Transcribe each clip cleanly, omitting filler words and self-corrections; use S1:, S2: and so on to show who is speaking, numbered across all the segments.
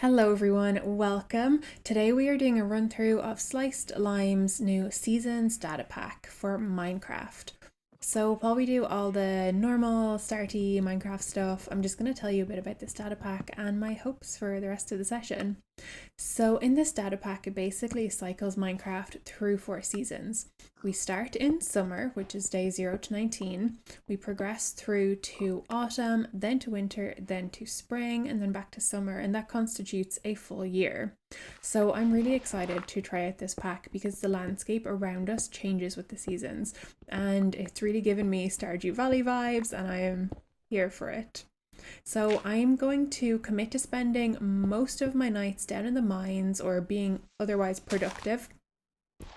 S1: Hello everyone, welcome. Today we are doing a run through of Slicedlime's new Seasons data pack for Minecraft. So while we do all the normal starty Minecraft stuff, I'm just going to tell you a bit about this data pack and my hopes for the rest of the session. So in this data pack, it basically cycles Minecraft through 4 seasons. We start in summer, which is day 0 to 19. We progress through to autumn, then to winter, then to spring, and then back to summer, and that constitutes a full year. So I'm really excited to try out this pack because the landscape around us changes with the seasons, and it's really given me Stardew Valley vibes, and I am here for it. So I'm going to commit to spending most of my nights down in the mines or being otherwise productive,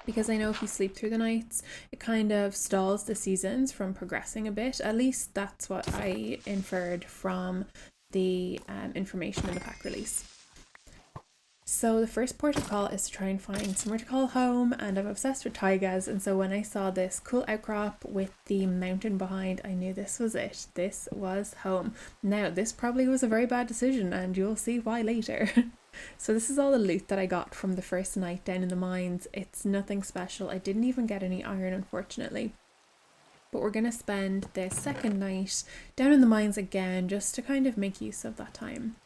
S1: because I know if you sleep through the nights, it kind of stalls the seasons from progressing a bit. At least that's what I inferred from the information in the pack release. So the first port of call is to try and find somewhere to call home, and I'm obsessed with taigas, and so when I saw this cool outcrop with the mountain behind, I knew this was it. This was home. Now, this probably was a very bad decision, and you'll see why later. So this is all the loot that I got from the first night down in the mines. It's nothing special. I didn't even get any iron, unfortunately. But we're going to spend the second night down in the mines again, just to kind of make use of that time.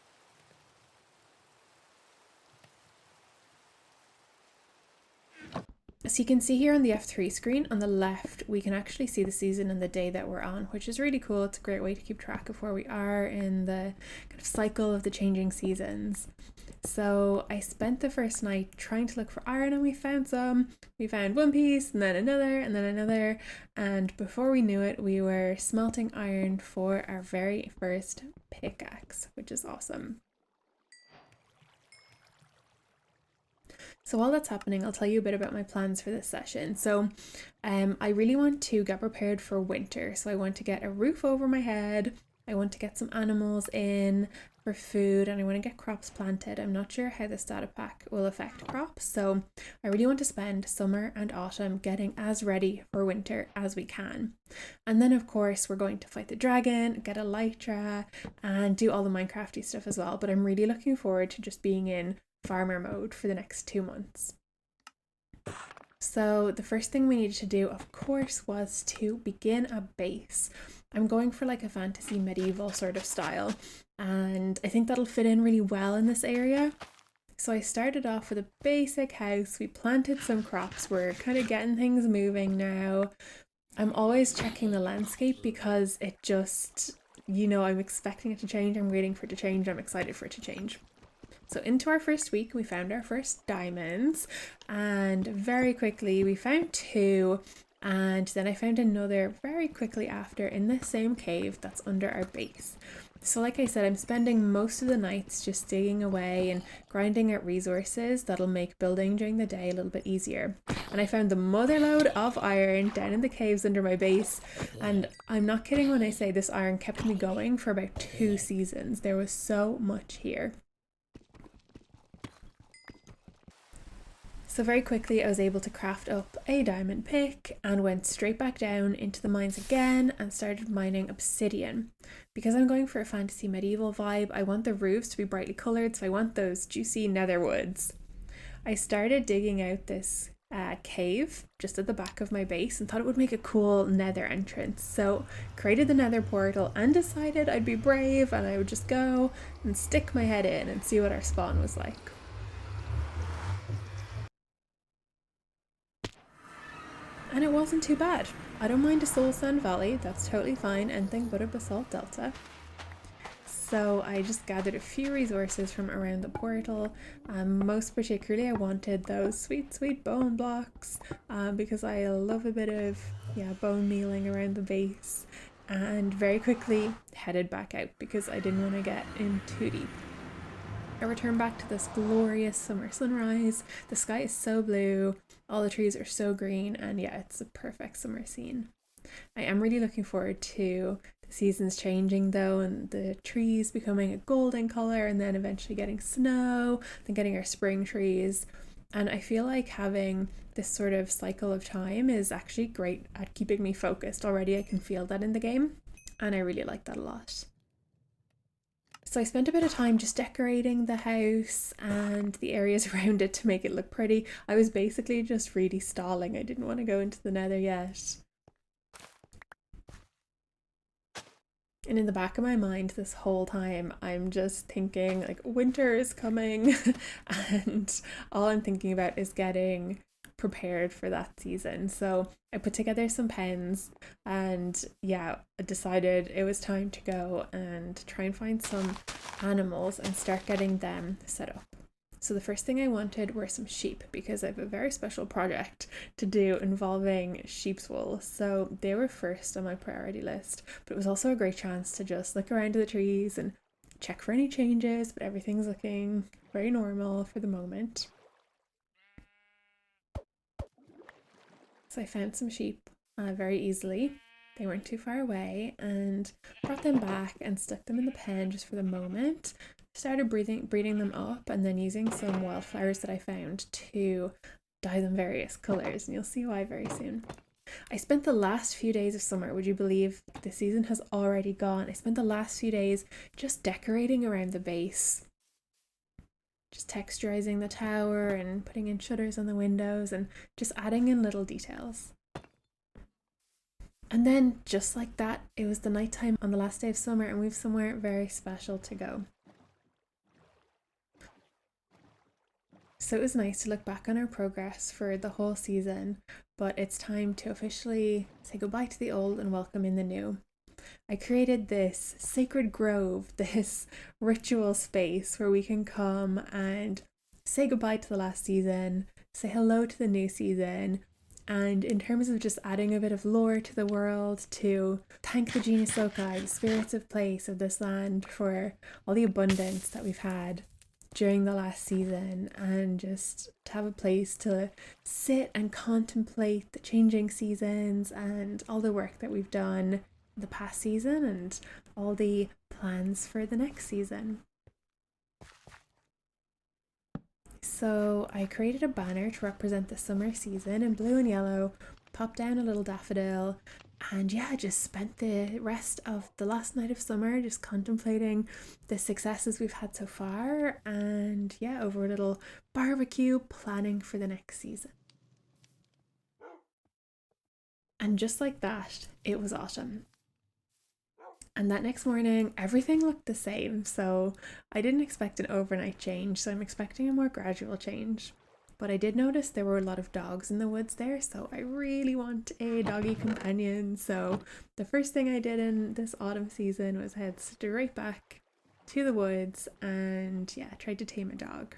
S1: So you can see here on the F3 screen on the left, we can actually see the season and the day that we're on, which is really cool. It's a great way to keep track of where we are in the kind of cycle of the changing seasons. So I spent the first night trying to look for iron, and we found some. We found one piece and then another and then another. And before we knew it, we were smelting iron for our very first pickaxe, which is awesome. So while that's happening, I'll tell you a bit about my plans for this session. So I really want to get prepared for winter. So I want to get a roof over my head. I want to get some animals in for food, and I want to get crops planted. I'm not sure how this data pack will affect crops, so I really want to spend summer and autumn getting as ready for winter as we can. And then of course we're going to fight the dragon, get elytra, and do all the Minecrafty stuff as well. But I'm really looking forward to just being in farmer mode for the next 2 months. So the first thing we needed to do, of course, was to begin a base. I'm going for like a fantasy medieval sort of style, and I think that'll fit in really well in this area. So I started off with a basic house. We planted some crops. We're kind of getting things moving now. I'm always checking the landscape because it just, I'm expecting it to change. I'm waiting for it to change. I'm excited for it to change. So into our first week, we found our first diamonds, and very quickly we found 2, and then I found another very quickly after in the same cave that's under our base. So like I said, I'm spending most of the nights just digging away and grinding out resources that'll make building during the day a little bit easier. And I found the motherload of iron down in the caves under my base, and I'm not kidding when I say this iron kept me going for about 2 seasons. There was so much here. So very quickly I was able to craft up a diamond pick and went straight back down into the mines again and started mining obsidian. Because I'm going for a fantasy medieval vibe, I want the roofs to be brightly coloured, so I want those juicy nether woods. I started digging out this cave just at the back of my base and thought it would make a cool nether entrance. So created the nether portal and decided I'd be brave and I would just go and stick my head in and see what our spawn was like. And it wasn't too bad. I don't mind a soul sand valley, that's totally fine, anything but a basalt delta. So I just gathered a few resources from around the portal. Most particularly I wanted those sweet bone blocks because I love a bit of bone mealing around the base, and very quickly headed back out because I didn't want to get in too deep. I return back to this glorious summer sunrise. The sky is so blue, all the trees are so green, and it's a perfect summer scene. I am really looking forward to the seasons changing though, and the trees becoming a golden colour, and then eventually getting snow, then getting our spring trees. And I feel like having this sort of cycle of time is actually great at keeping me focused. Already I can feel that in the game, and I really like that a lot. So I spent a bit of time just decorating the house and the areas around it to make it look pretty. I was basically just really stalling. I didn't want to go into the nether yet. And in the back of my mind this whole time, I'm just thinking like winter is coming and all I'm thinking about is getting prepared for that season. So I put together some pens and yeah, I decided it was time to go and try and find some animals and start getting them set up. So the first thing I wanted were some sheep because I have a very special project to do involving sheep's wool. So they were first on my priority list, but it was also a great chance to just look around the trees and check for any changes, but everything's looking very normal for the moment. So I found some sheep very easily. They weren't too far away and brought them back and stuck them in the pen just for the moment. Started breeding them up and then using some wildflowers that I found to dye them various colours, and you'll see why very soon. I spent the last few days of summer, would you believe the season has already gone? I spent the last few days just decorating around the base, just texturizing the tower and putting in shutters on the windows and just adding in little details. And then just like that, it was the nighttime on the last day of summer and we've somewhere very special to go. So it was nice to look back on our progress for the whole season, but it's time to officially say goodbye to the old and welcome in the new. I created this sacred grove, this ritual space where we can come and say goodbye to the last season, say hello to the new season, and in terms of just adding a bit of lore to the world, to thank the Genius Loci, the spirits of place of this land, for all the abundance that we've had during the last season, and just to have a place to sit and contemplate the changing seasons and all the work that we've done the past season and all the plans for the next season. So I created a banner to represent the summer season in blue and yellow, popped down a little daffodil, and yeah, just spent the rest of the last night of summer just contemplating the successes we've had so far, and yeah, over a little barbecue planning for the next season. And just like that, it was autumn. And that next morning, everything looked the same. So I didn't expect an overnight change, so I'm expecting a more gradual change. But I did notice there were a lot of dogs in the woods there, so I really want a doggy companion. So the first thing I did in this autumn season was head straight back to the woods and yeah, tried to tame a dog.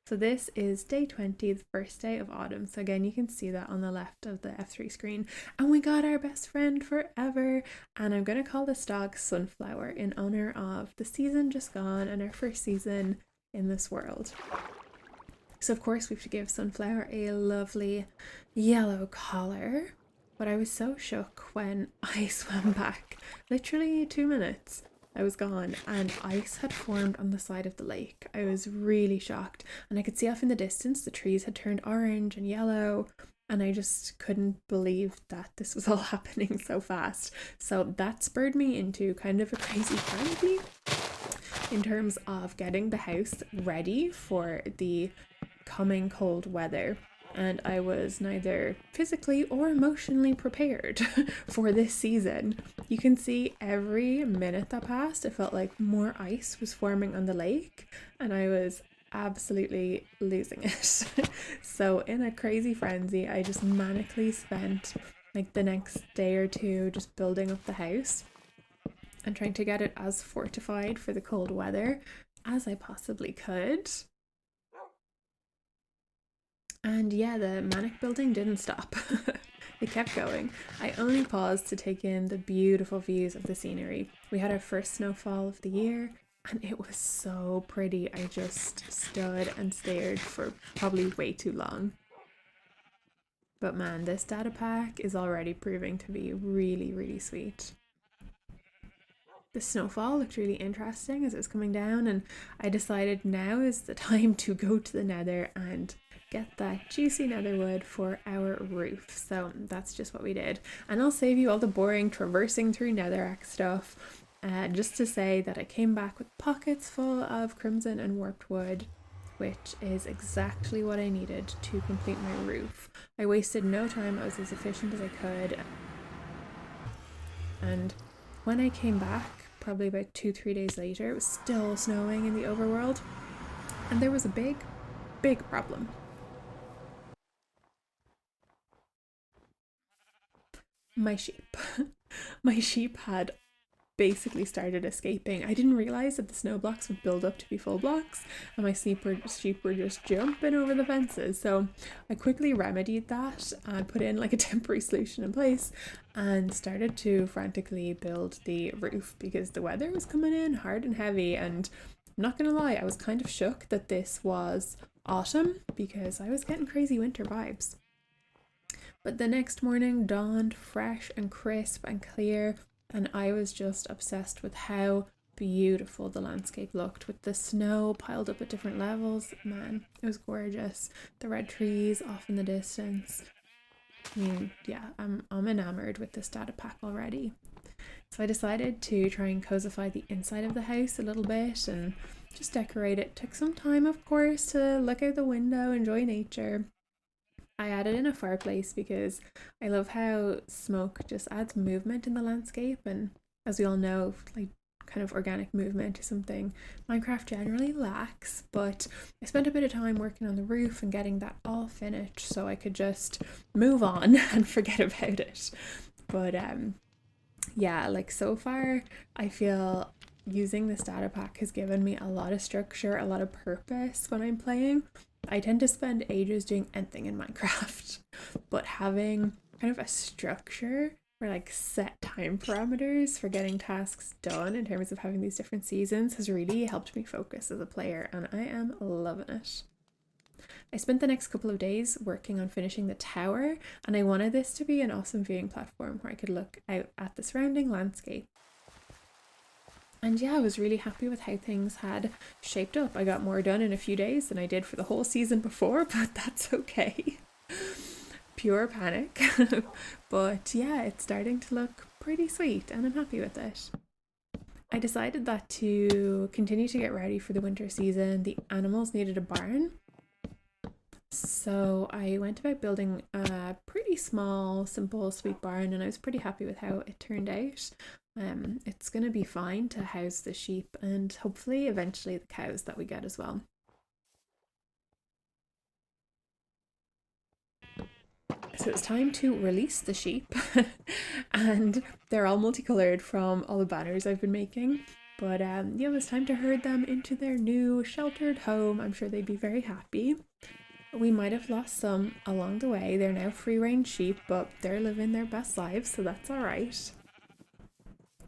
S1: So this is day 20, the first day of autumn. So again, you can see that on the left of the F3 screen. And we got our best friend forever. And I'm going to call this dog Sunflower in honor of the season just gone and our first season in this world. So of course we have to give Sunflower a lovely yellow collar. But I was so shook when I swam back, literally 2 minutes. I was gone and ice had formed on the side of the lake. I was really shocked, and I could see off in the distance the trees had turned orange and yellow, and I just couldn't believe that this was all happening so fast. So that spurred me into kind of a crazy frenzy in terms of getting the house ready for the coming cold weather. And I was neither physically or emotionally prepared for this season. You can see every minute that passed, it felt like more ice was forming on the lake, and I was absolutely losing it. So in a crazy frenzy, I just manically spent like the next day or two just building up the house and trying to get it as fortified for the cold weather as I possibly could. And yeah, the manic building didn't stop. It kept going. I only paused to take in the beautiful views of the scenery. We had our first snowfall of the year and it was so pretty. I just stood and stared for probably way too long. But man, this data pack is already proving to be really, really sweet. The snowfall looked really interesting as it was coming down, and I decided now is the time to go to the nether and get that juicy netherwood for our roof. So that's just what we did, and I'll save you all the boring traversing through netherrack stuff. just to say that I came back with pockets full of crimson and warped wood, which is exactly what I needed to complete my roof. I wasted no time, I was as efficient as I could. And when I came back, probably about 2-3 days later, it was still snowing in the overworld. And there was a big problem. My sheep. My sheep had basically started escaping. I didn't realize that the snow blocks would build up to be full blocks, and my sheep were just jumping over the fences. So I quickly remedied that and put in like a temporary solution in place and started to frantically build the roof because the weather was coming in hard and heavy. And I'm not gonna lie, I was kind of shook that this was autumn because I was getting crazy winter vibes. But the next morning dawned fresh and crisp and clear, and I was just obsessed with how beautiful the landscape looked with the snow piled up at different levels. Man, it was gorgeous. The red trees off in the distance. I mean, yeah, I'm enamored with this data pack already. So I decided to try and cosify the inside of the house a little bit and just decorate it. Took some time, of course, to look out the window, enjoy nature. I added in a fireplace because I love how smoke just adds movement in the landscape, and as we all know, like kind of organic movement is something Minecraft generally lacks. But I spent a bit of time working on the roof and getting that all finished so I could just move on and forget about it. But yeah, like so far I feel using this data pack has given me a lot of structure, a lot of purpose when I'm playing. I tend to spend ages doing anything in Minecraft, but having kind of a structure or like set time parameters for getting tasks done in terms of having these different seasons has really helped me focus as a player, and I am loving it. I spent the next couple of days working on finishing the tower, and I wanted this to be an awesome viewing platform where I could look out at the surrounding landscape. And yeah, I was really happy with how things had shaped up. I got more done in a few days than I did for the whole season before, but that's okay. Pure panic. But yeah, it's starting to look pretty sweet and I'm happy with it. I decided that to continue to get ready for the winter season, the animals needed a barn. So I went about building a pretty small, simple, sweet barn, and I was pretty happy with how it turned out. It's going to be fine to house the sheep and hopefully eventually the cows that we get as well. So it's time to release the sheep and they're all multicolored from all the banners I've been making. But yeah, it was time to herd them into their new sheltered home. I'm sure they'd be very happy. We might have lost some along the way. They're now free range sheep, but they're living their best lives, so that's all right.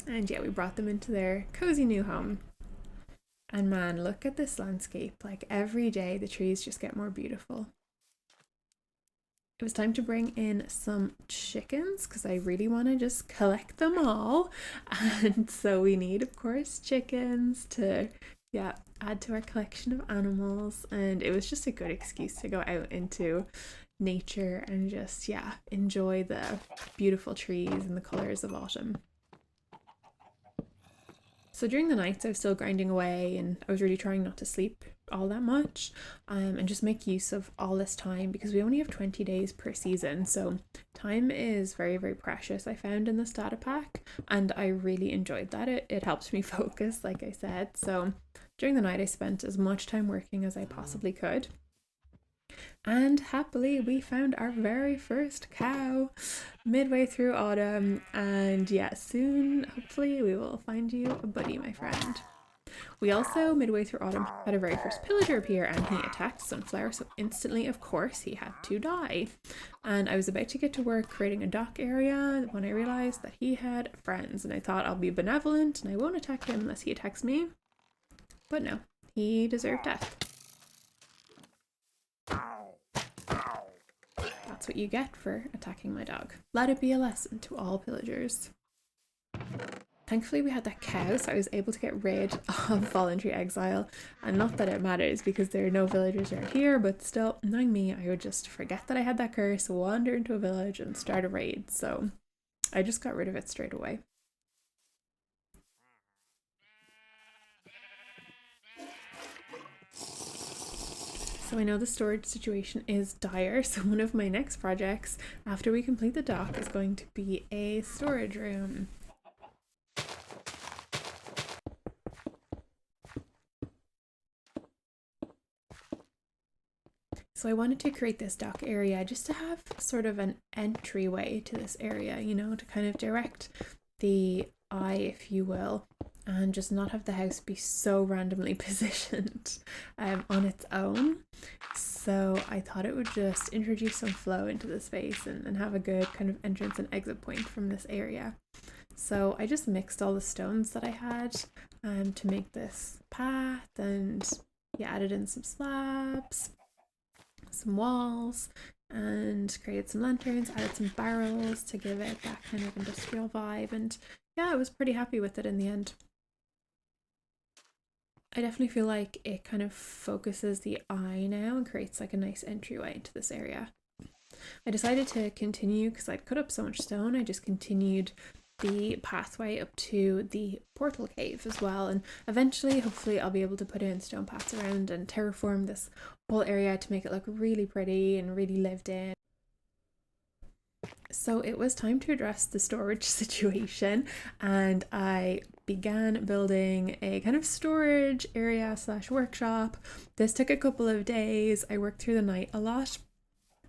S1: And yeah, we brought them into their cozy new home. And man, look at this landscape. Like every day, the trees just get more beautiful. It was time to bring in some chickens because I really want to just collect them all. And so we need, of course, chickens to, yeah, add to our collection of animals. And it was just a good excuse to go out into nature and just, yeah, enjoy the beautiful trees and the colours of autumn. So during the nights I was still grinding away and I was really trying not to sleep all that much and just make use of all this time because we only have 20 days per season, so time is very, very precious, I found, in this data pack, and I really enjoyed that. It helped me focus, like I said. So during the night I spent as much time working as I possibly could. And happily, we found our very first cow midway through autumn. And yeah, soon, hopefully, we will find you a buddy, my friend. We also, midway through autumn, had our very first pillager appear and he attacked Sunflower. So instantly, of course, he had to die. And I was about to get to work creating a dock area when I realized that he had friends. And I thought I'll be benevolent and I won't attack him unless he attacks me. But no, he deserved death. That's what you get for attacking my dog. Let it be a lesson to all pillagers. Thankfully we had that cow, so I was able to get rid of voluntary exile, and not that it matters because there are no villagers around here, but still, knowing me, I would just forget that I had that curse, wander into a village and start a raid, so I just got rid of it straight away. So I know the storage situation is dire, so one of my next projects after we complete the dock is going to be a storage room. So I wanted to create this dock area just to have sort of an entryway to this area, you know, to kind of direct the eye, if you will, and just not have the house be so randomly positioned on its own. So I thought it would just introduce some flow into the space and have a good kind of entrance and exit point from this area. So I just mixed all the stones that I had to make this path, and added in some slabs, some walls, and created some lanterns, added some barrels to give it that kind of industrial vibe, and yeah, I was pretty happy with it in the end. I definitely feel like it kind of focuses the eye now and creates like a nice entryway into this area. I decided to continue because I'd cut up so much stone. I just continued the pathway up to the portal cave as well, and eventually hopefully I'll be able to put in stone paths around and terraform this whole area to make it look really pretty and really lived in. So it was time to address the storage situation, and I began building a kind of storage area / workshop. This took a couple of days. I worked through the night a lot,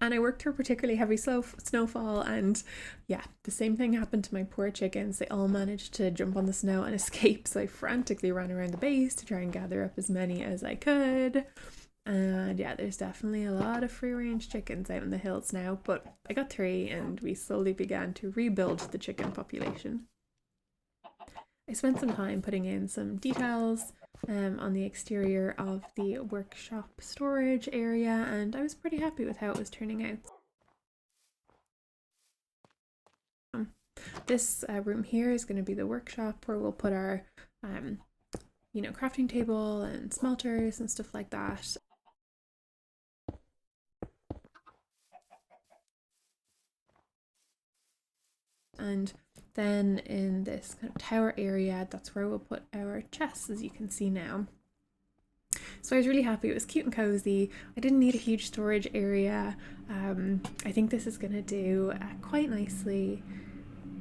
S1: and I worked through particularly heavy snowfall, and yeah, the same thing happened to my poor chickens. They all managed to jump on the snow and escape, so I frantically ran around the base to try and gather up as many as I could. And yeah, there's definitely a lot of free range chickens out in the hills now, but I got 3 and we slowly began to rebuild the chicken population. I spent some time putting in some details on the exterior of the workshop storage area, and I was pretty happy with how it was turning out. This room here is going to be the workshop where we'll put our crafting table and smelters and stuff like that. And then in this kind of tower area, that's where we'll put our chests, as you can see now. So I was really happy. It was cute and cozy. I didn't need a huge storage area. I think this is going to do quite nicely.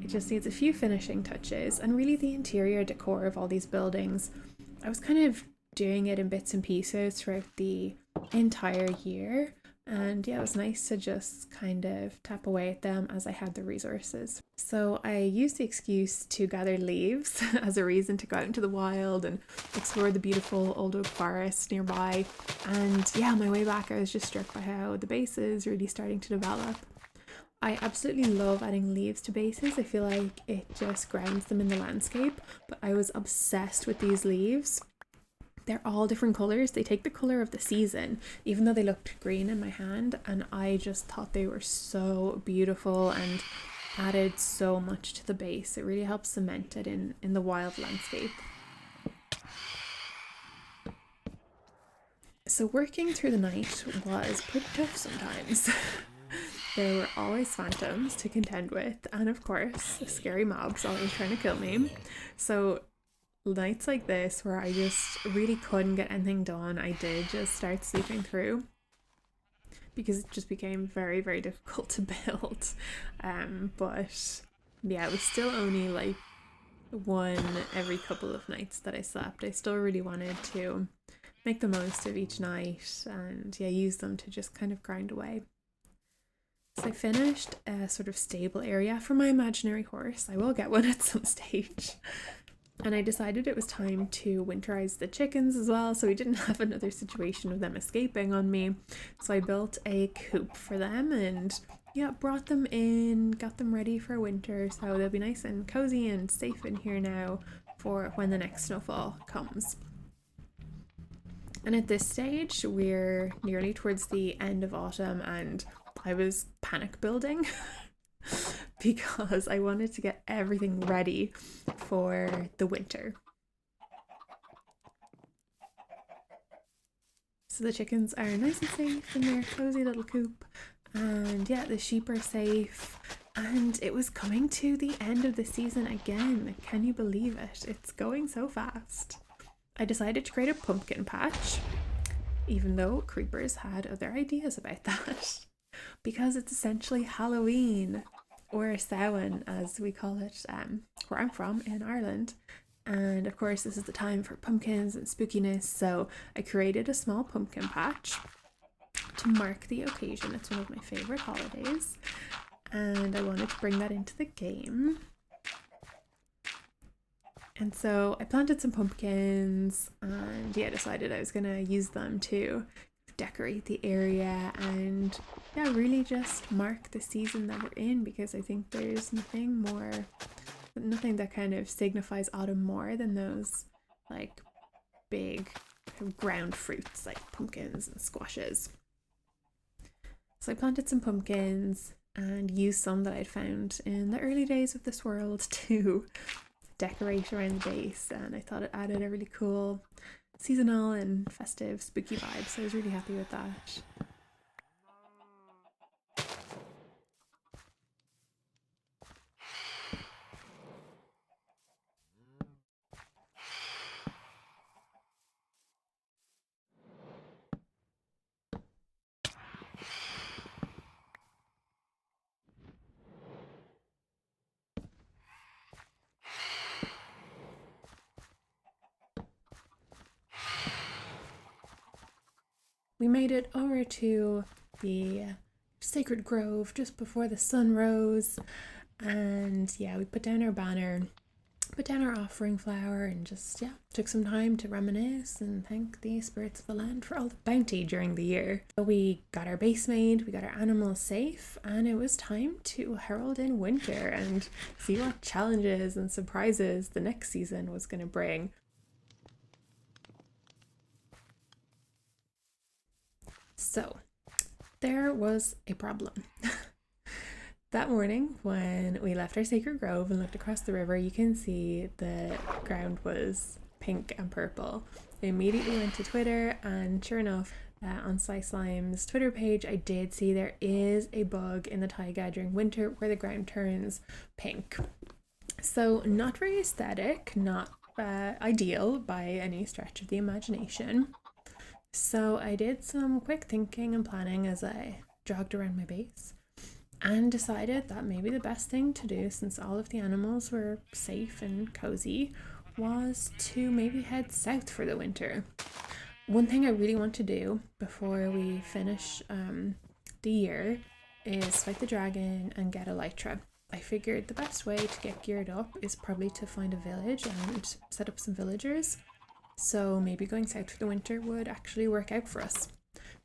S1: It just needs a few finishing touches, and really the interior decor of all these buildings, I was kind of doing it in bits and pieces throughout the entire year. And yeah, it was nice to just kind of tap away at them as I had the resources. So I used the excuse to gather leaves as a reason to go out into the wild and explore the beautiful old oak forest nearby. And yeah, on my way back I was just struck by how the base is really starting to develop. I absolutely love adding leaves to bases. I feel like it just grounds them in the landscape, but I was obsessed with these leaves. They're all different colours. They take the colour of the season, even though they looked green in my hand, and I just thought they were so beautiful and added so much to the base. It really helps cement it in the wild landscape. So working through the night was pretty tough sometimes. There were always phantoms to contend with, and of course scary mobs always trying to kill me. So nights like this where I just really couldn't get anything done, I did just start sleeping through because it just became very, very difficult to build. But yeah, it was still only like one every couple of nights that I slept. I still really wanted to make the most of each night and use them to just kind of grind away. So I finished a sort of stable area for my imaginary horse. I will get one at some stage. And I decided it was time to winterize the chickens as well, so we didn't have another situation of them escaping on me. So I built a coop for them and brought them in, got them ready for winter, so they'll be nice and cozy and safe in here now for when the next snowfall comes. And at this stage, we're nearly towards the end of autumn, and I was panic building because I wanted to get everything ready for the winter. So the chickens are nice and safe in their cozy little coop, and the sheep are safe, and it was coming to the end of the season again. Can you believe it? It's going so fast. I decided to create a pumpkin patch. even though creepers had other ideas about that. Because it's essentially Halloween, or Samhain as we call it where I'm from in Ireland. And of course, this is the time for pumpkins and spookiness, so I created a small pumpkin patch to mark the occasion. It's one of my favourite holidays, and I wanted to bring that into the game. And so I planted some pumpkins and decided I was going to use them to decorate the area and really just mark the season that we're in, because I think there's nothing that kind of signifies autumn more than those like big ground fruits like pumpkins and squashes. So I planted some pumpkins and used some that I'd found in the early days of this world to decorate around the base, and I thought it added a really cool seasonal and festive spooky vibe, so I was really happy with that. We made it over to the sacred grove just before the sun rose, and we put down our banner, put down our offering flower, and just took some time to reminisce and thank the spirits of the land for all the bounty during the year. So we got our base made, we got our animals safe, and it was time to herald in winter and see what challenges and surprises the next season was going to bring. So there was a problem. That morning when we left our sacred grove and looked across the river, you can see the ground was pink and purple. I immediately went to Twitter, and sure enough, on Slicedlimes Twitter page, I did see there is a bug in the taiga during winter where the ground turns pink. So not very aesthetic, not ideal by any stretch of the imagination. So I did some quick thinking and planning as I jogged around my base, and decided that maybe the best thing to do, since all of the animals were safe and cozy, was to maybe head south for the winter. One thing I really want to do before we finish the year is fight the dragon and get elytra. I figured the best way to get geared up is probably to find a village and set up some villagers. So maybe going south for the winter would actually work out for us.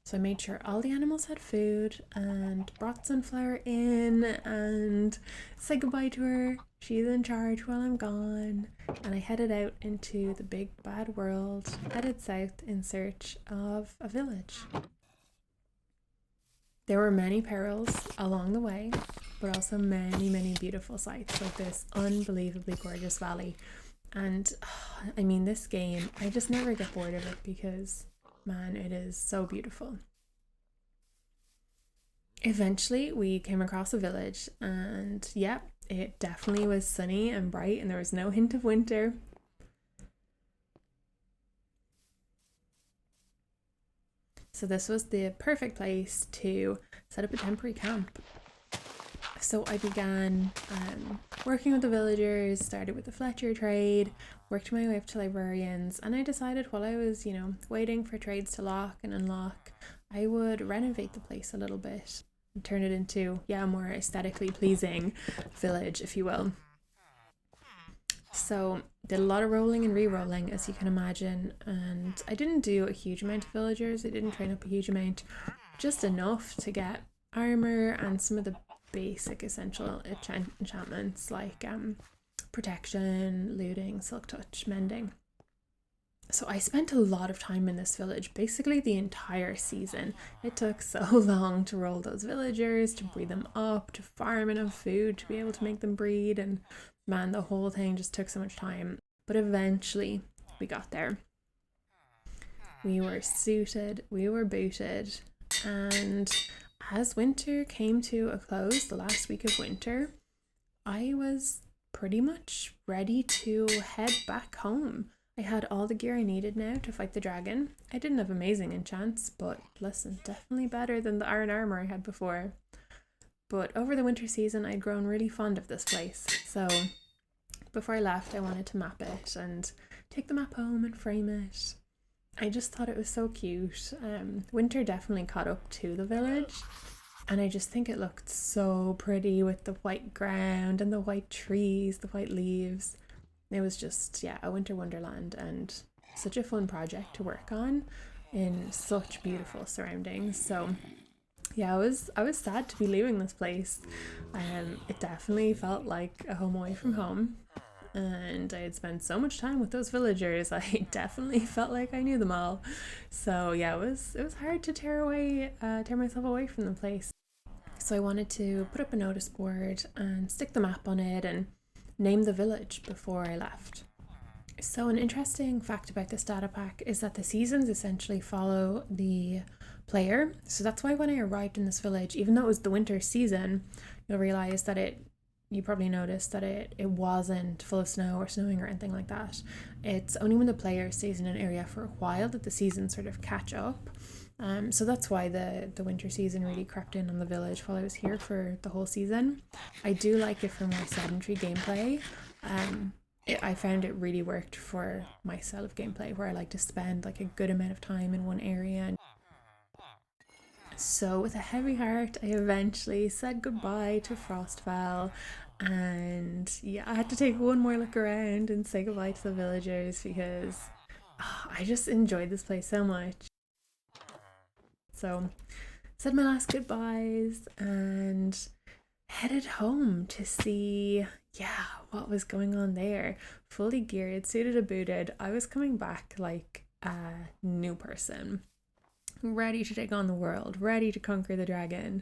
S1: So I made sure all the animals had food and brought Sunflower in and said goodbye to her. She's in charge while I'm gone. And I headed out into the big bad world, headed south in search of a village. There were many perils along the way, but also many, many beautiful sights, like this unbelievably gorgeous valley. And I mean, this game, I just never get bored of it because, man, it is so beautiful. Eventually, we came across a village, and it definitely was sunny and bright, and there was no hint of winter. So this was the perfect place to set up a temporary camp. So I began working with the villagers, started with the Fletcher trade, worked my way up to librarians, and I decided while I was, waiting for trades to lock and unlock, I would renovate the place a little bit and turn it into, a more aesthetically pleasing village, if you will. So did a lot of rolling and re-rolling, as you can imagine, and I didn't do a huge amount of villagers. I didn't train up a huge amount, just enough to get armor and some of the basic essential enchantments like protection, looting, silk touch, mending. So I spent a lot of time in this village, basically the entire season. It took so long to roll those villagers, to breed them up, to farm enough food to be able to make them breed, and man, the whole thing just took so much time. But eventually we got there. We were suited, we were booted, and as winter came to a close, the last week of winter, I was pretty much ready to head back home. I had all the gear I needed now to fight the dragon. I didn't have amazing enchants, but listen, definitely better than the iron armor I had before. But over the winter season, I'd grown really fond of this place, so before I left, I wanted to map it and take the map home and frame it. I just thought it was so cute. Winter definitely caught up to the village, and I just think it looked so pretty with the white ground and the white trees, the white leaves. It was just, yeah, a winter wonderland and such a fun project to work on in such beautiful surroundings. So yeah, I was sad to be leaving this place. It definitely felt like a home away from home, and I had spent so much time with those villagers. I definitely felt like I knew them all. So yeah, it was hard to tear myself away from the place. So I wanted to put up a notice board and stick the map on it and name the village before I left. So an interesting fact about this data pack is that the seasons essentially follow the player. So that's why when I arrived in this village, even though it was the winter season, you'll realize that you probably noticed that it wasn't full of snow or snowing or anything like that. It's only when the player stays in an area for a while that the seasons sort of catch up. So that's why the winter season really crept in on the village while I was here for the whole season. I do like it for more sedentary gameplay. I found it really worked for my style of gameplay where I like to spend like a good amount of time in one area. So with a heavy heart, I eventually said goodbye to Frostfell, and yeah, I had to take one more look around and say goodbye to the villagers because I just enjoyed this place so much. So said my last goodbyes and headed home to see, yeah, what was going on there. Fully geared, suited and booted. I was coming back like a new person, ready to take on the world, ready to conquer the dragon.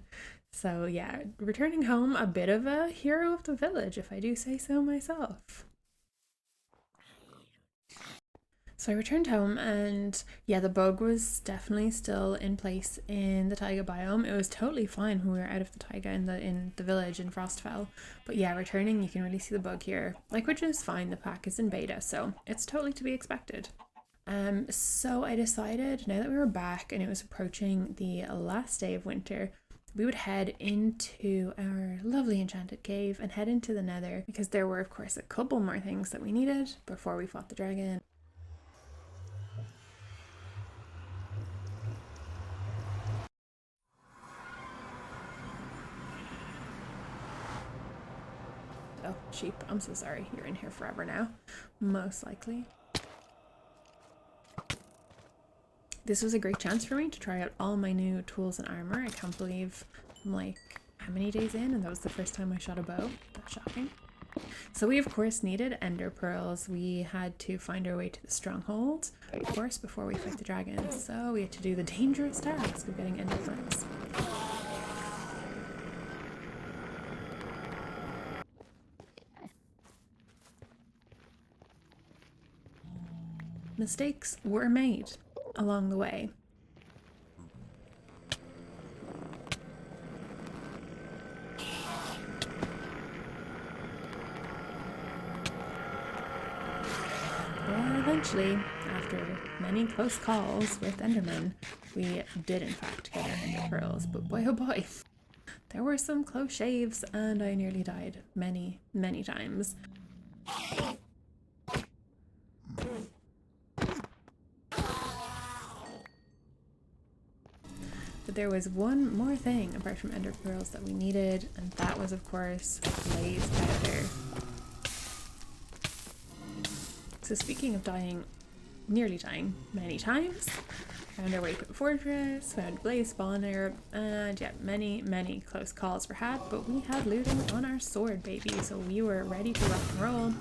S1: So yeah, returning home, a bit of a hero of the village, if I do say so myself. So I returned home and yeah, the bug was definitely still in place in the taiga biome. It was totally fine when we were out of the taiga in the village in Frostfell. But yeah, returning, you can really see the bug here, like, which is fine. The pack is in beta, so it's totally to be expected. So I decided now that we were back and it was approaching the last day of winter, we would head into our lovely enchanted cave and head into the nether, because there were of course a couple more things that we needed before we fought the dragon. Oh, sheep, I'm so sorry. You're in here forever now. Most likely. This was a great chance for me to try out all my new tools and armor. I can't believe I'm like, how many days in? And that was the first time I shot a bow. That's shocking. So we of course needed ender pearls. We had to find our way to the stronghold, of course, before we fight the dragon. So we had to do the dangerous task of getting ender pearls. Mistakes were made along the way. But eventually, after many close calls with Endermen, we did in fact get our Ender Pearls, but boy oh boy, there were some close shaves and I nearly died many, many times. But there was one more thing apart from ender pearls that we needed, and that was of course blaze powder. So speaking of dying, nearly dying many times, found our way to the fortress, found blaze spawner, and yeah, many close calls were had, but we had looting on our sword, baby, so we were ready to rock and roll.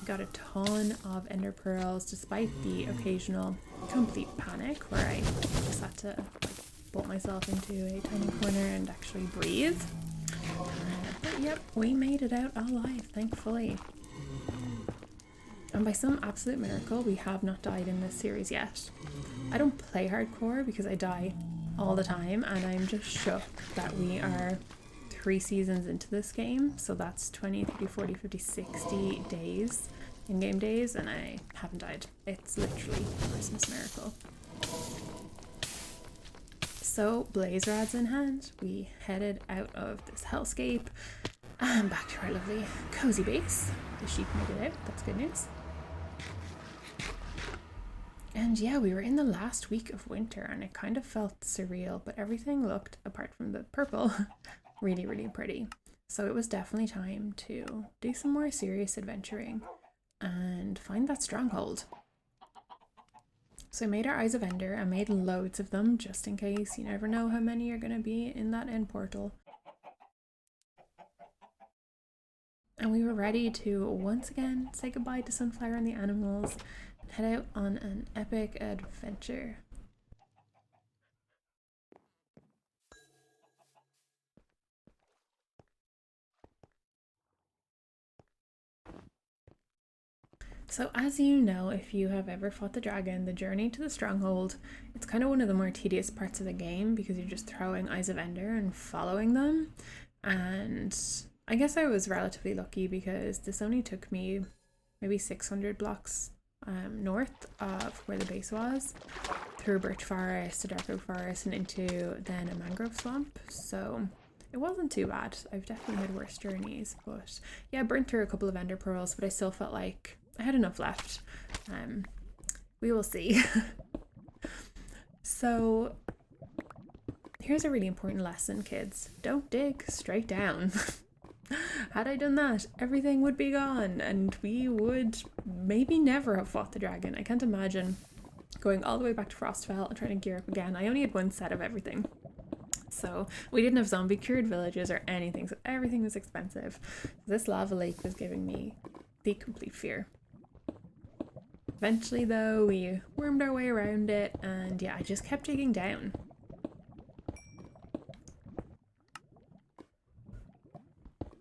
S1: We got a ton of ender pearls despite the occasional complete panic where I just had to bolt myself into a tiny corner and actually breathe. But yep, we made it out alive, thankfully. And by some absolute miracle, we have not died in this series yet. I don't play hardcore because I die all the time, and I'm just shook that we are 3 seasons into this game. So that's 20, 30, 40, 50, 60 days in-game days and I haven't died. It's literally a Christmas miracle. So, blaze rods in hand, we headed out of this hellscape and back to our lovely cozy base. The sheep made it out, that's good news. And yeah, we were in the last week of winter and it kind of felt surreal, but everything looked, apart from the purple, really, really pretty. So it was definitely time to do some more serious adventuring and find that stronghold. So I made our Eyes of Ender. I made loads of them just in case. You never know how many are going to be in that end portal. And we were ready to once again say goodbye to Sunflower and the animals and head out on an epic adventure. So as you know, if you have ever fought the dragon, the journey to the stronghold, it's kind of one of the more tedious parts of the game because you're just throwing Eyes of Ender and following them. And I guess I was relatively lucky because this only took me maybe 600 blocks north of where the base was, through birch forest, a dark oak forest, and into then a mangrove swamp. So it wasn't too bad. I've definitely had worse journeys, but yeah, I burnt through a couple of ender pearls, but I still felt like I had enough left. We will see. So here's a really important lesson, kids. Don't dig straight down. Had I done that, everything would be gone and we would maybe never have fought the dragon. I can't imagine going all the way back to Frostfell and trying to gear up again. I only had one set of everything. So we didn't have zombie cured villages or anything, so everything was expensive. This lava lake was giving me the complete fear. Eventually though, we wormed our way around it and yeah, I just kept digging down.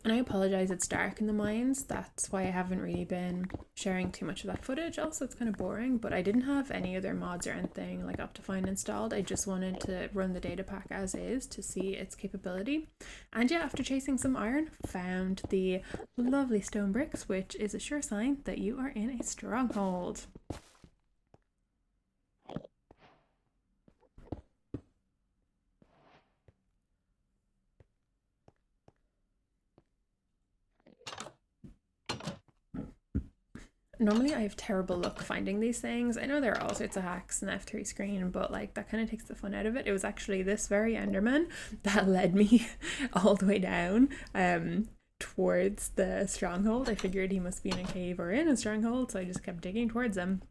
S1: And I apologize, it's dark in the mines. That's why I haven't really been sharing too much of that footage. Also, it's kind of boring, but I didn't have any other mods or anything like Optifine installed. I just wanted to run the Datapack as is to see its capability. And yeah, after chasing some iron, found the lovely stone bricks, which is a sure sign that you are in a stronghold. Normally I have terrible luck finding these things. I know there are all sorts of hacks in the F3 screen, but like that kind of takes the fun out of it. It was actually this very Enderman that led me all the way down towards the stronghold. I figured he must be in a cave or in a stronghold, so I just kept digging towards him.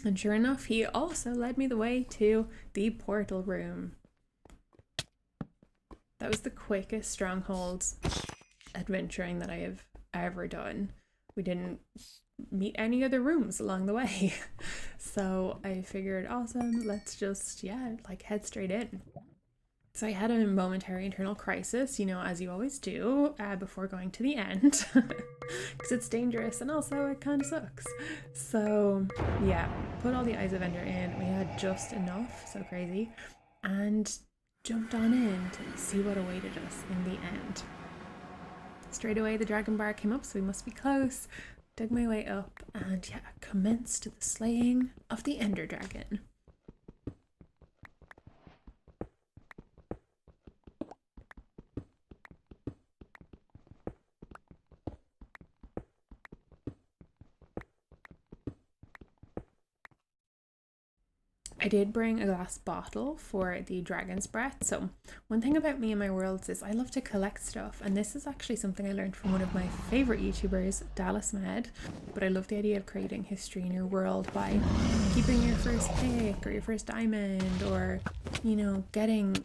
S1: And sure enough, he also led me the way to the portal room. That was the quickest strongholds adventuring that I have ever done. We didn't meet any other rooms along the way. So I figured, awesome, let's just, yeah, like head straight in. So I had a momentary internal crisis, you know, as you always do, before going to the end, because it's dangerous and also it kind of sucks. So yeah, put all the Eyes of Ender in. We had just enough, so crazy, and jumped on in to see what awaited us in the end. Straight away the dragon bar came up, so we must be close. Dug my way up and yeah, commenced the slaying of the Ender Dragon. I did bring a glass bottle for the dragon's breath. So one thing about me and my worlds is I love to collect stuff, and this is actually something I learned from one of my favorite YouTubers, Dallas Med. But I love the idea of creating history in your world by keeping your first pick or your first diamond, or you know, getting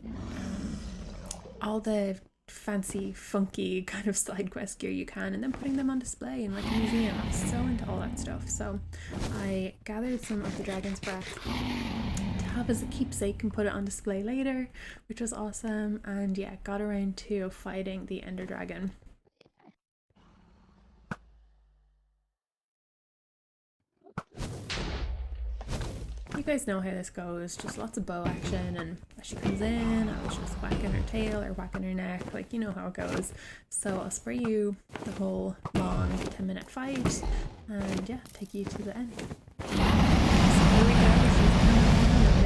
S1: all the fancy funky kind of side quest gear you can and then putting them on display in like a museum. I'm so into all that stuff. So I gathered some of the dragon's breath to have as a keepsake and put it on display later, which was awesome. And yeah, got around to fighting the Ender Dragon. you guys know how this goes, just lots of bow action, and as she comes in, I was just whacking her tail or whacking her neck, like you know how it goes. So I'll spray you the whole long 10-minute fight and yeah, take you to the end. So here we go,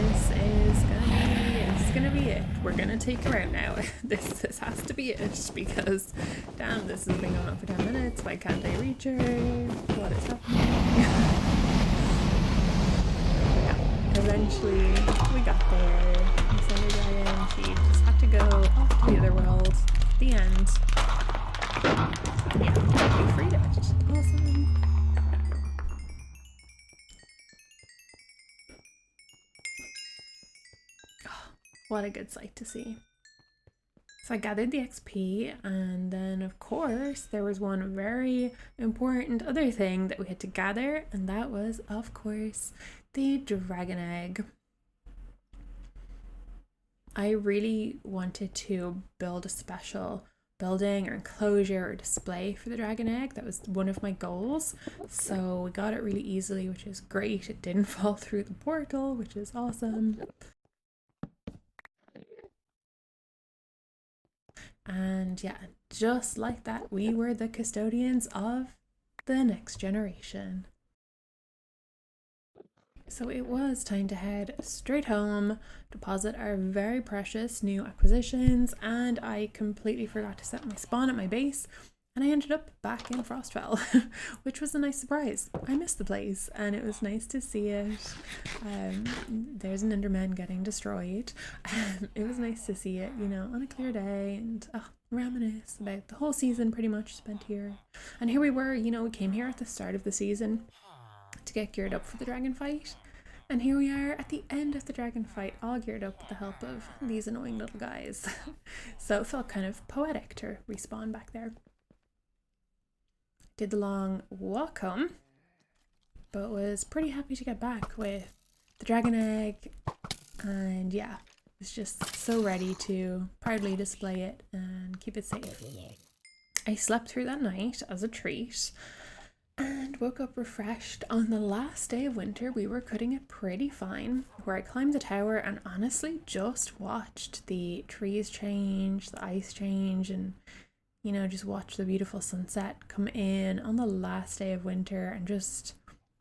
S1: this is gonna be it. We're gonna take her out now. This has to be it, because damn, this has been going on for 10 minutes. Why can't I reach her? What is happening? Eventually, we got there. Miss Dragon, she just had to go off to the other world. The end. Yeah, we freed it. Awesome. Oh, what a good sight to see. So I gathered the XP, and then of course there was one very important other thing that we had to gather, and that was of course the dragon egg. I really wanted to build a special building or enclosure or display for the dragon egg. That was one of my goals. So we got it really easily, which is great. It didn't fall through the portal, which is awesome. And yeah, just like that, we were the custodians of the next generation. So it was time to head straight home, deposit our very precious new acquisitions, and I completely forgot to set my spawn at my base, and I ended up back in Frostfell, which was a nice surprise. I missed the place, and it was nice to see it. There's an Enderman getting destroyed. It was nice to see it, you know, on a clear day, and reminisce about the whole season pretty much spent here. And here we were, you know, we came here at the start of the season to get geared up for the dragon fight, and here we are at the end of the dragon fight, all geared up with the help of these annoying little guys. So it felt kind of poetic to respawn back there. Did the long walk home, but was pretty happy to get back with the dragon egg, and yeah, was just so ready to proudly display it and keep it safe. I slept through that night as a treat, and woke up refreshed. On the last day of winter, we were cutting it pretty fine, where I climbed the tower and honestly just watched the trees change, the ice change, and you know, just watch the beautiful sunset come in on the last day of winter, and just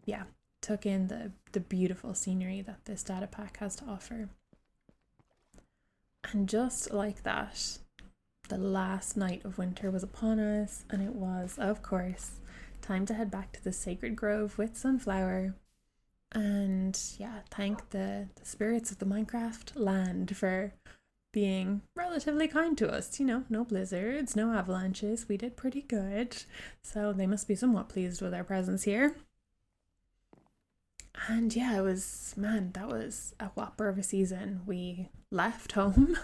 S1: yeah, took in the beautiful scenery that this data pack has to offer. And just like that, the last night of winter was upon us, and it was, of course, time to head back to the sacred grove with Sunflower, and yeah, thank the spirits of the Minecraft land for being relatively kind to us. You know, no blizzards, no avalanches. We did pretty good, so they must be somewhat pleased with our presence here. And yeah, it was, man, that was a whopper of a season. We left home,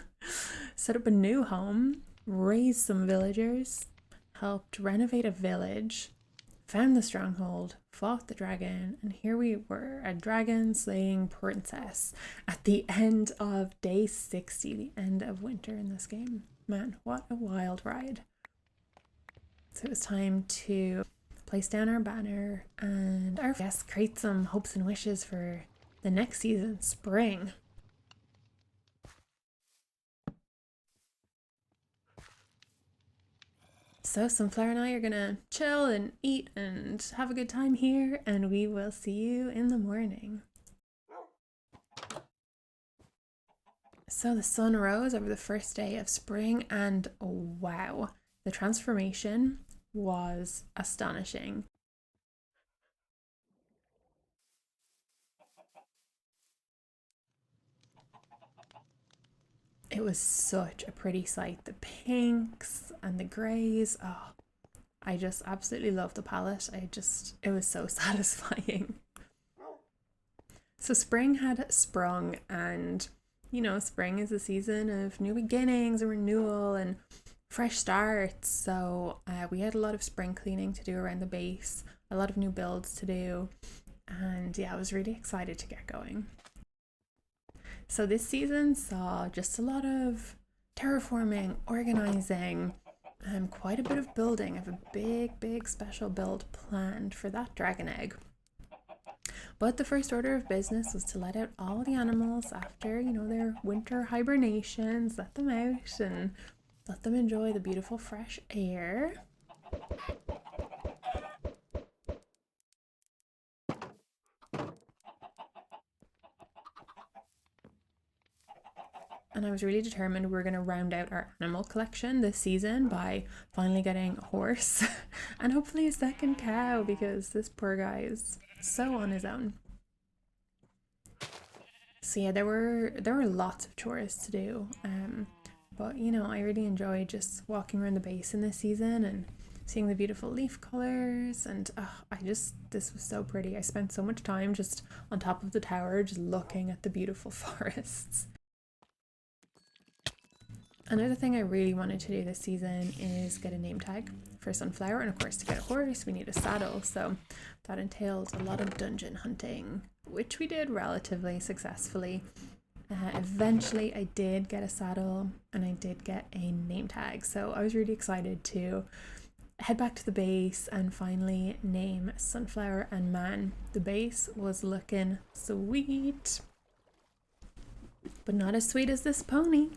S1: set up a new home, raised some villagers, helped renovate a village, found the stronghold, fought the dragon, and here we were, a dragon slaying princess at the end of day 60, the end of winter in this game. Man, what a wild ride. So it was time to place down our banner and create some hopes and wishes for the next season, spring. So Sunflower and I are gonna chill and eat and have a good time here, and we will see you in the morning. So the sun rose over the first day of spring, and wow, the transformation was astonishing. It was such a pretty sight. The pinks and the greys. Oh, I just absolutely love the palette. It was so satisfying. So spring had sprung, and you know, spring is a season of new beginnings and renewal and fresh starts. So we had a lot of spring cleaning to do around the base, a lot of new builds to do, and yeah, I was really excited to get going. So this season saw just a lot of terraforming, organizing, and quite a bit of building. I have a big special build planned for that dragon egg. But the first order of business was to let out all the animals after, their winter hibernations, let them out and let them enjoy the beautiful fresh air. And I was really determined we were going to round out our animal collection this season by finally getting a horse and hopefully a second cow, because this poor guy is so on his own. So yeah, there were lots of chores to do, but I really enjoyed just walking around the basin this season and seeing the beautiful leaf colors, and this was so pretty. I spent so much time just on top of the tower just looking at the beautiful forests. Another thing I really wanted to do this season is get a name tag for Sunflower, and of course to get a horse we need a saddle, so that entailed a lot of dungeon hunting, which we did relatively successfully. Eventually I did get a saddle and I did get a name tag, so I was really excited to head back to the base and finally name Sunflower, and man, the base was looking sweet. But not as sweet as this pony,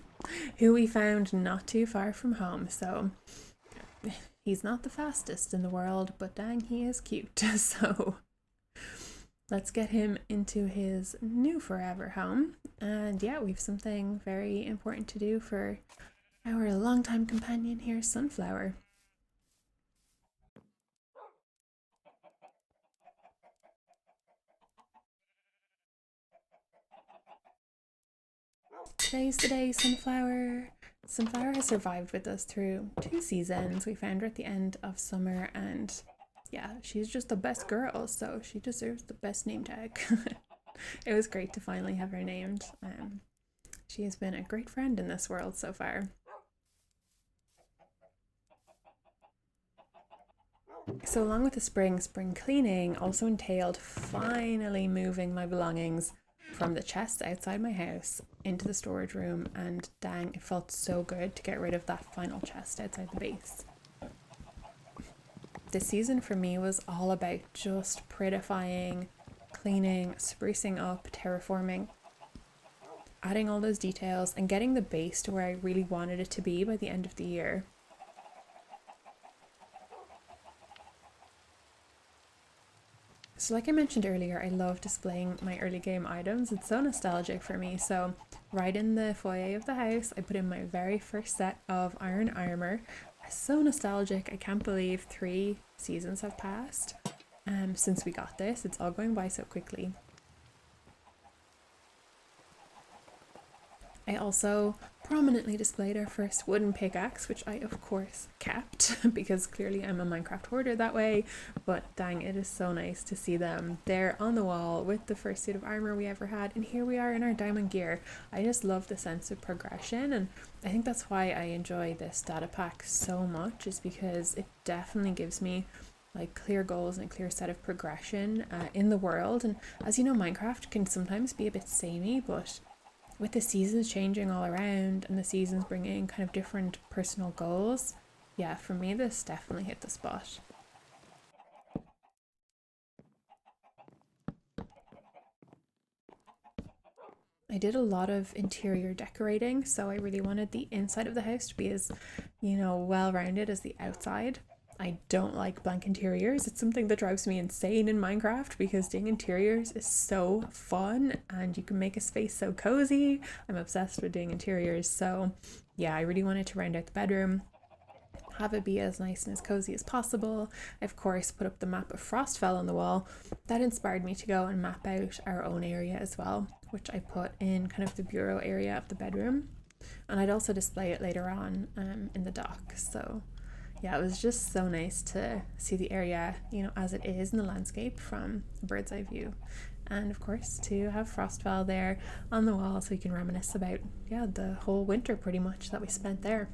S1: who we found not too far from home. So he's not the fastest in the world, but dang, he is cute. So let's get him into his new forever home. And yeah, we've something very important to do for our longtime companion here, Sunflower. Today's the day, Sunflower. Sunflower has survived with us through 2 seasons. We found her at the end of summer, and yeah, she's just the best girl, so she deserves the best name tag. It was great to finally have her named. She has been a great friend in this world so far. So along with the spring cleaning also entailed finally moving my belongings from the chest outside my house into the storage room, and dang, it felt so good to get rid of that final chest outside the base. This season for me was all about just prettifying, cleaning, sprucing up, terraforming, adding all those details and getting the base to where I really wanted it to be by the end of the year. So like I mentioned earlier, I love displaying my early game items. It's so nostalgic for me. So right in the foyer of the house, I put in my very first set of iron armor. It's so nostalgic. I can't believe 3 seasons have passed since we got this. It's all going by so quickly. I also prominently displayed our first wooden pickaxe, which I of course kept because clearly I'm a Minecraft hoarder that way, but dang, it is so nice to see them there on the wall with the first suit of armor we ever had, and here we are in our diamond gear. I just love the sense of progression, and I think that's why I enjoy this data pack so much, is because it definitely gives me like clear goals and a clear set of progression in the world. And as you know, Minecraft can sometimes be a bit samey, but with the seasons changing all around and the seasons bringing kind of different personal goals, yeah, for me this definitely hit the spot. I did a lot of interior decorating, so I really wanted the inside of the house to be as, well-rounded as the outside. I don't like blank interiors. It's something that drives me insane in Minecraft because doing interiors is so fun and you can make a space so cozy. I'm obsessed with doing interiors. So yeah, I really wanted to round out the bedroom, have it be as nice and as cozy as possible. I of course put up the map of Frostfell on the wall. That inspired me to go and map out our own area as well, which I put in kind of the bureau area of the bedroom. And I'd also display it later on in the dock. So yeah, it was just so nice to see the area, as it is in the landscape from a bird's eye view. And of course, to have Frostfell there on the wall so you can reminisce about, the whole winter pretty much that we spent there.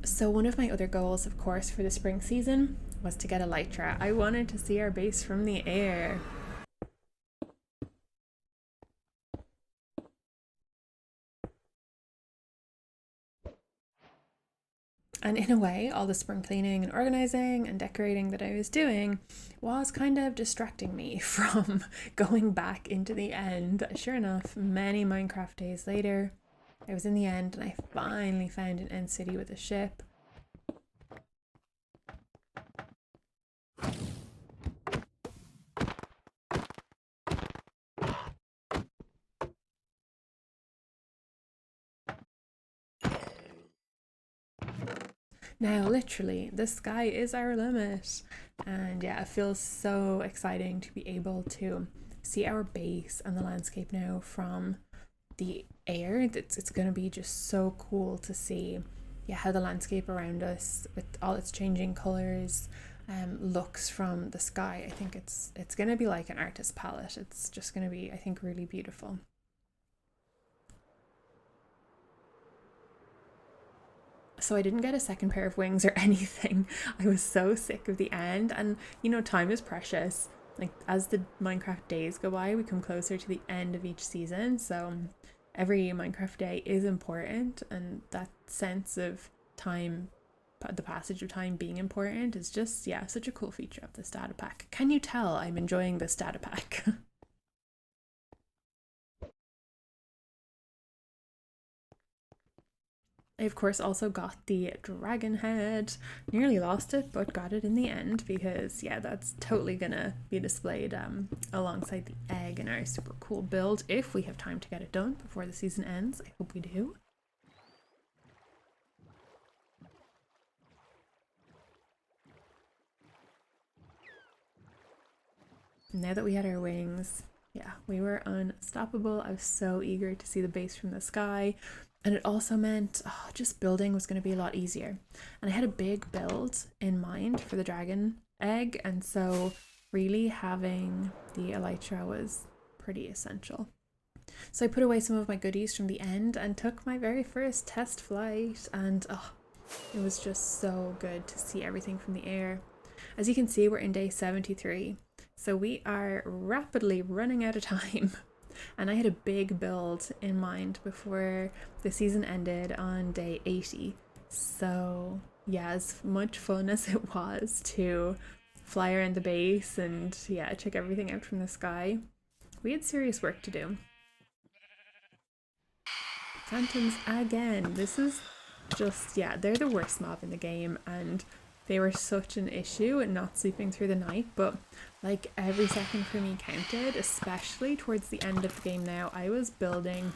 S1: So one of my other goals, of course, for the spring season was to get elytra. I wanted to see our base from the air. And in a way, all the spring cleaning and organizing and decorating that I was doing was kind of distracting me from going back into the end. Sure enough, many Minecraft days later, I was in the end and I finally found an end city with a ship. Now, literally, the sky is our limit. And yeah, it feels so exciting to be able to see our base and the landscape now from the air. It's going to be just so cool to see, yeah, how the landscape around us with all its changing colors looks from the sky. I think it's going to be like an artist's palette. It's just going to be, I think, really beautiful. So I didn't get a second pair of wings or anything. I was so sick of the end, and you know, time is precious. Like as the Minecraft days go by, we come closer to the end of each season, so every Minecraft day is important, and that sense of time, the passage of time being important, is just, yeah, such a cool feature of this data pack. Can you tell I'm enjoying this data pack? I, of course, also got the dragon head. Nearly lost it, but got it in the end because, yeah, that's totally gonna be displayed alongside the egg in our super cool build if we have time to get it done before the season ends. I hope we do. Now that we had our wings, yeah, we were unstoppable. I was so eager to see the base from the sky. And it also meant just building was going to be a lot easier. And I had a big build in mind for the dragon egg. And so really having the elytra was pretty essential. So I put away some of my goodies from the end and took my very first test flight. And it was just so good to see everything from the air. As you can see, we're in day 73. So we are rapidly running out of time. And I had a big build in mind before the season ended on day 80. So yeah, as much fun as it was to fly around the base and yeah, check everything out from the sky, we had serious work to do. Phantoms again. This is just, yeah, they're the worst mob in the game, and they were such an issue and not sleeping through the night, but like every second for me counted, especially towards the end of the game. Now I was building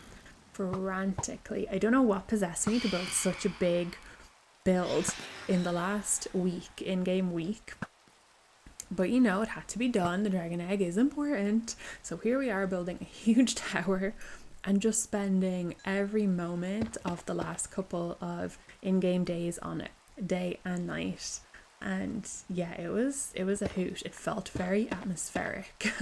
S1: frantically. I don't know what possessed me to build such a big build in the last week, in-game week, but you know, it had to be done. The dragon egg is important. So here we are building a huge tower and just spending every moment of the last couple of in-game days on it, day and night. And yeah, it was a hoot. It felt very atmospheric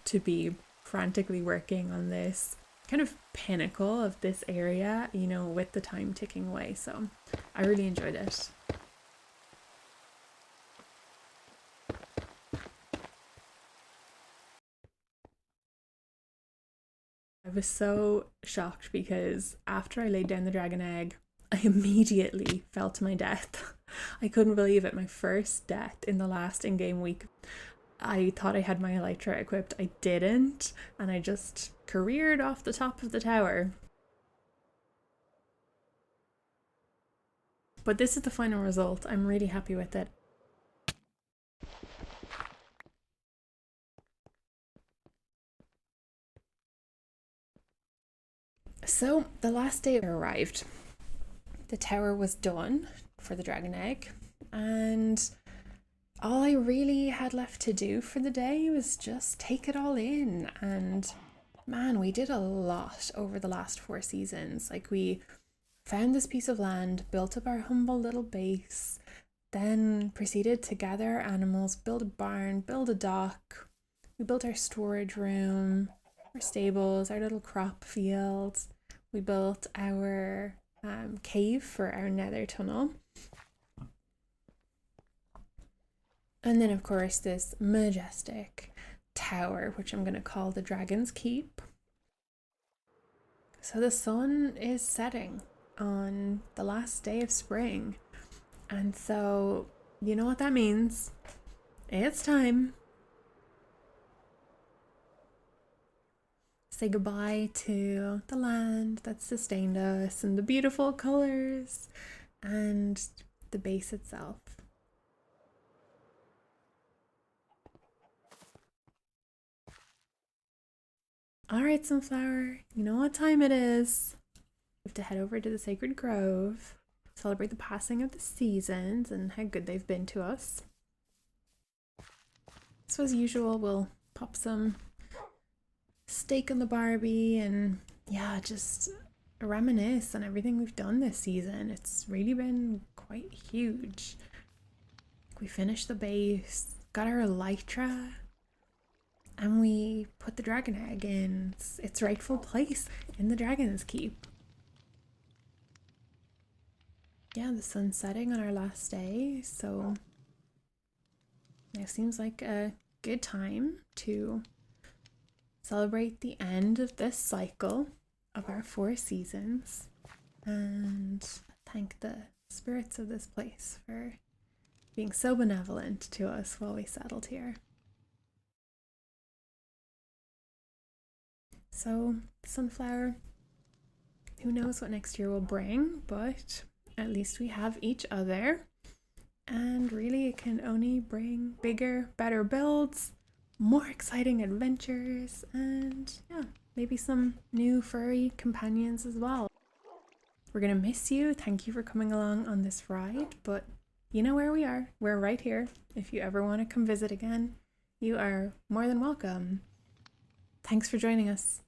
S1: to be frantically working on this kind of pinnacle of this area, you know, with the time ticking away. So I really enjoyed it. I was so shocked because after I laid down the dragon egg, I immediately fell to my death. I couldn't believe it. My first death in the last in-game week. I thought I had my elytra equipped. I didn't, and I just careered off the top of the tower. But this is the final result. I'm really happy with it. So the last day arrived. The tower was done for the dragon egg, and all I really had left to do for the day was just take it all in. And man, we did a lot over the last 4 seasons. Like, we found this piece of land, built up our humble little base, then proceeded to gather our animals, build a barn, build a dock. We built our storage room, our stables, our little crop fields. We built our cave for our nether tunnel. And then, of course, this majestic tower, which I'm going to call the Dragon's Keep. So the sun is setting on the last day of spring, And so, you know what that means. It's time. Say goodbye to the land that sustained us and the beautiful colors and the base itself. All right, Sunflower, you know what time it is. We have to head over to the Sacred Grove, celebrate the passing of the seasons and how good they've been to us. So as usual, we'll pop some steak on the Barbie and yeah, just reminisce on everything we've done this season. It's really been quite huge. We finished the base, got our elytra, and we put the dragon egg in its rightful place in the dragon's keep. Yeah, the sun's setting on our last day, so it seems like a good time to celebrate the end of this cycle of our 4 seasons and thank the spirits of this place for being so benevolent to us while we settled here. So, Sunflower, who knows what next year will bring, but at least we have each other, and really it can only bring bigger, better builds, more exciting adventures, and yeah, maybe some new furry companions as well. We're gonna miss you. Thank you for coming along on this ride, but you know where we are. We're right here. If you ever want to come visit again, you are more than welcome. Thanks for joining us.